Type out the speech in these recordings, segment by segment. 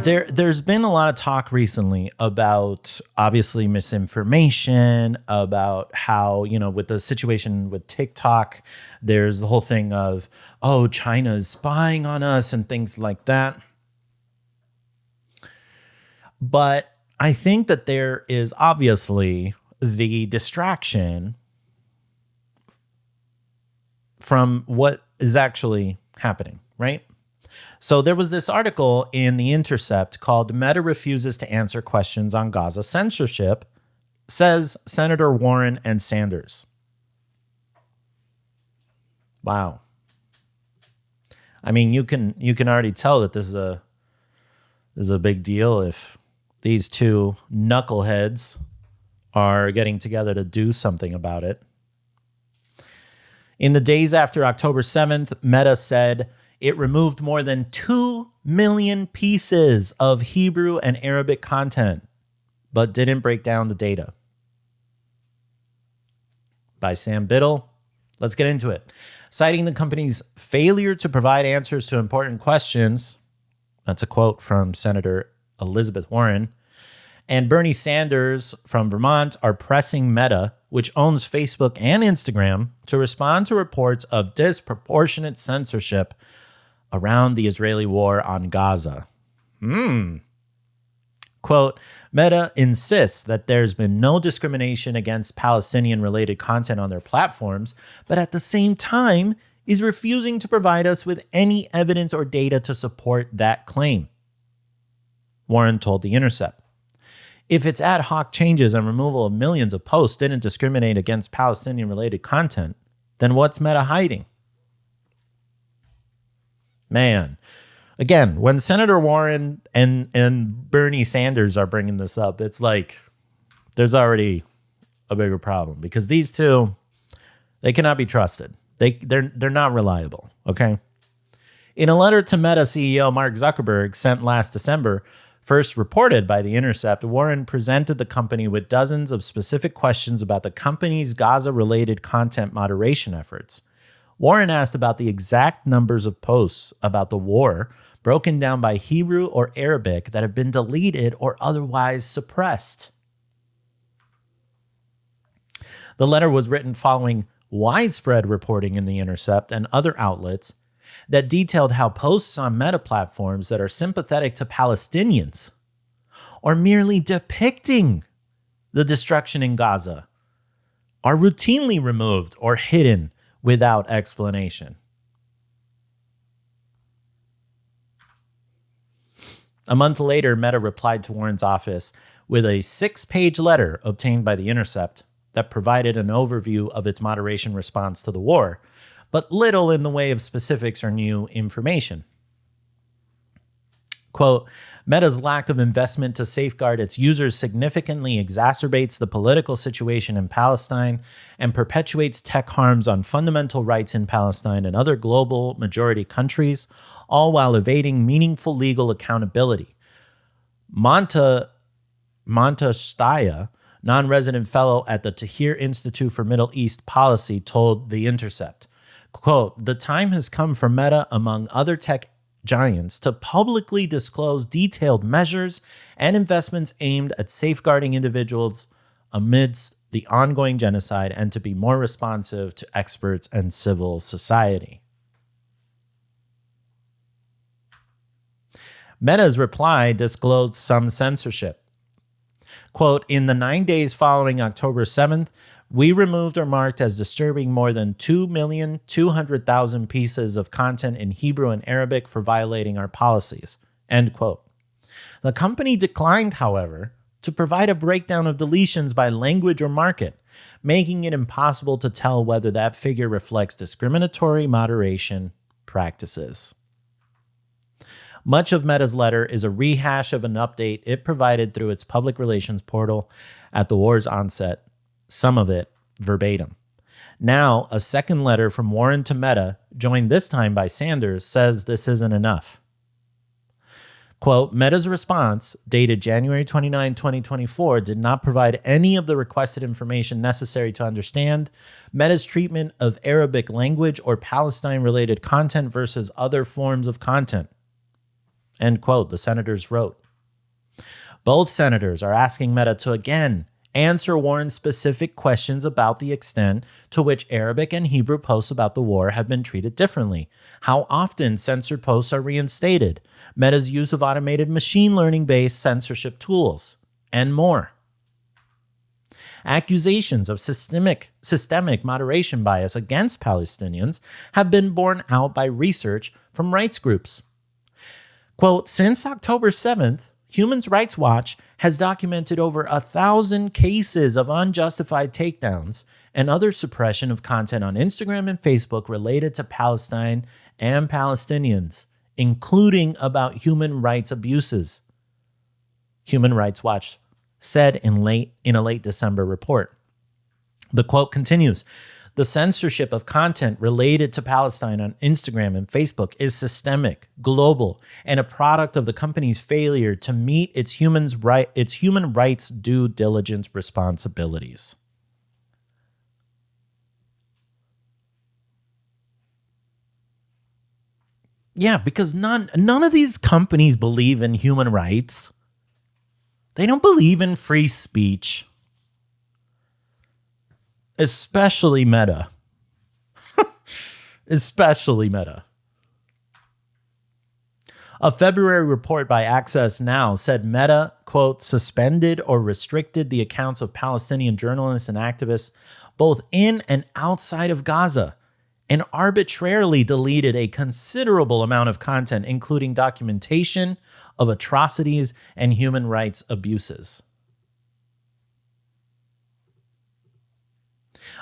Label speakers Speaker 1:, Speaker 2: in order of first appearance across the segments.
Speaker 1: There's been a lot of talk recently about obviously misinformation, about how, with the situation with TikTok, there's the whole thing of, oh, China is spying on us and things like that. But I think that there is obviously the distraction from what is actually happening, right? So there was this article in The Intercept called Meta Refuses to Answer Questions on Gaza Censorship, says Senator Warren and Sanders. Wow. I mean, you can already tell that this is a big deal if these two knuckleheads are getting together to do something about it. In the days after October 7th, Meta said it removed more than 2 million pieces of Hebrew and Arabic content, but didn't break down the data. By Sam Biddle. Let's get into it. Citing the company's failure to provide answers to important questions, that's a quote from Senator Elizabeth Warren, and Bernie Sanders from Vermont are pressing Meta, which owns Facebook and Instagram, to respond to reports of disproportionate censorship around the Israeli war on Gaza. Quote, Meta insists that there's been no discrimination against Palestinian-related content on their platforms, but at the same time is refusing to provide us with any evidence or data to support that claim, Warren told The Intercept. If its ad hoc changes and removal of millions of posts didn't discriminate against Palestinian-related content, then what's Meta hiding? Man, again, when Senator Warren and Bernie Sanders are bringing this up, it's like there's already a bigger problem because these two, they cannot be trusted. They're not reliable, okay? In a letter to Meta CEO Mark Zuckerberg sent last December, first reported by The Intercept, Warren presented the company with dozens of specific questions about the company's Gaza-related content moderation efforts. Warren asked about the exact numbers of posts about the war broken down by Hebrew or Arabic that have been deleted or otherwise suppressed. The letter was written following widespread reporting in The Intercept and other outlets that detailed how posts on Meta platforms that are sympathetic to Palestinians or merely depicting the destruction in Gaza are routinely removed or hidden without explanation. A month later, Meta replied to Warren's office with a 6-page letter obtained by The Intercept that provided an overview of its moderation response to the war, but little in the way of specifics or new information. Quote, Meta's lack of investment to safeguard its users significantly exacerbates the political situation in Palestine and perpetuates tech harms on fundamental rights in Palestine and other global majority countries, all while evading meaningful legal accountability. Monta Staya, non-resident fellow at the Tahrir Institute for Middle East Policy, told The Intercept, quote, the time has come for Meta, among other tech giants, to publicly disclose detailed measures and investments aimed at safeguarding individuals amidst the ongoing genocide and to be more responsive to experts and civil society. Meta's reply disclosed some censorship. Quote, in the 9 days following October 7th, we removed or marked as disturbing more than 2,200,000 pieces of content in Hebrew and Arabic for violating our policies, end quote. The company declined, however, to provide a breakdown of deletions by language or market, making it impossible to tell whether that figure reflects discriminatory moderation practices. Much of Meta's letter is a rehash of an update it provided through its public relations portal at the war's onset, some of it verbatim. Now, a second letter from Warren to Meta, joined this time by Sanders, says this isn't enough. Quote, Meta's response, dated January 29, 2024, did not provide any of the requested information necessary to understand Meta's treatment of Arabic language or Palestine-related content versus other forms of content. End quote, the senators wrote. Both senators are asking Meta to again answer Warren-specific questions about the extent to which Arabic and Hebrew posts about the war have been treated differently, how often censored posts are reinstated, Meta's use of automated machine learning-based censorship tools, and more. Accusations of systemic moderation bias against Palestinians have been borne out by research from rights groups. Quote, since October 7th, Human Rights Watch has documented over 1,000 cases of unjustified takedowns and other suppression of content on Instagram and Facebook related to Palestine and Palestinians, including about human rights abuses, Human Rights Watch said in a late December report. The quote continues, the censorship of content related to Palestine on Instagram and Facebook is systemic, global, and a product of the company's failure to meet its human rights due diligence responsibilities. Yeah, because none of these companies believe in human rights. They don't believe in free speech. Especially Meta. Especially Meta. A February report by Access Now said Meta, quote, suspended or restricted the accounts of Palestinian journalists and activists both in and outside of Gaza, and arbitrarily deleted a considerable amount of content, including documentation of atrocities and human rights abuses.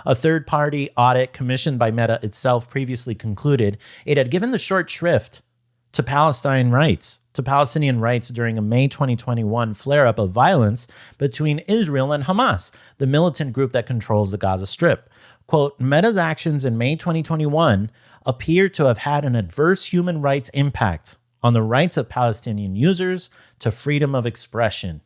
Speaker 1: A third-party audit commissioned by Meta itself previously concluded it had given the short shrift to Palestinian rights during a May 2021 flare-up of violence between Israel and Hamas, the militant group that controls the Gaza Strip. Quote, Meta's actions in May 2021 appear to have had an adverse human rights impact on the rights of Palestinian users to freedom of expression.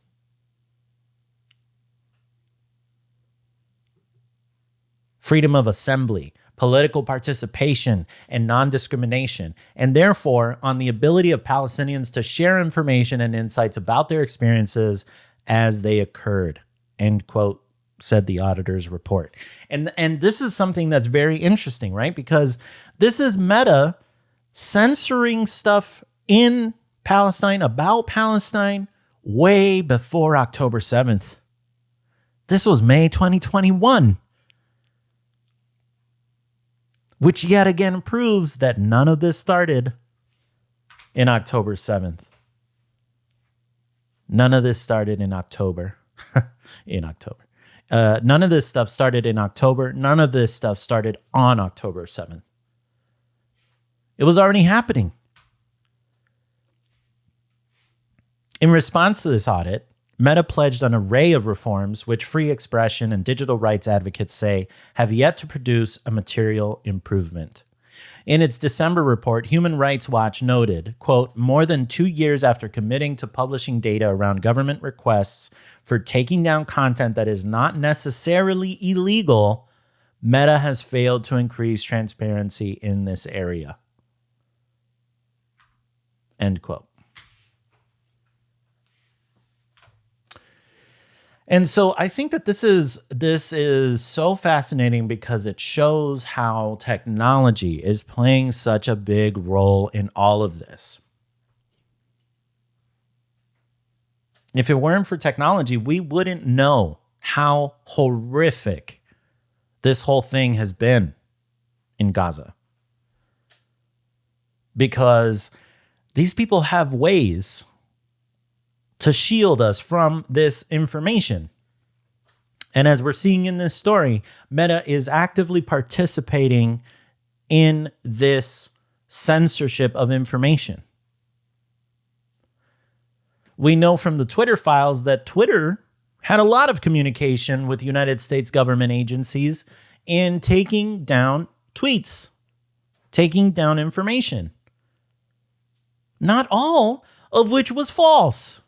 Speaker 1: Freedom of assembly, political participation, and non-discrimination, and therefore on the ability of Palestinians to share information and insights about their experiences as they occurred, end quote, said the auditor's report. And this is something that's very interesting, right? Because this is Meta censoring stuff in Palestine, about Palestine, way before October 7th. This was May 2021. Which yet again proves that none of this started in October 7th. None of this started in October. None of this stuff started in October. None of this stuff started on October 7th. It was already happening. In response to this audit, Meta pledged an array of reforms which free expression and digital rights advocates say have yet to produce a material improvement. In its December report, Human Rights Watch noted, quote, more than 2 years after committing to publishing data around government requests for taking down content that is not necessarily illegal, Meta has failed to increase transparency in this area. End quote. And so I think that this is so fascinating because it shows how technology is playing such a big role in all of this. If it weren't for technology, we wouldn't know how horrific this whole thing has been in Gaza. Because these people have ways to shield us from this information. And as we're seeing in this story, Meta is actively participating in this censorship of information. We know from the Twitter files that Twitter had a lot of communication with United States government agencies in taking down tweets, taking down information. Not all of which was false.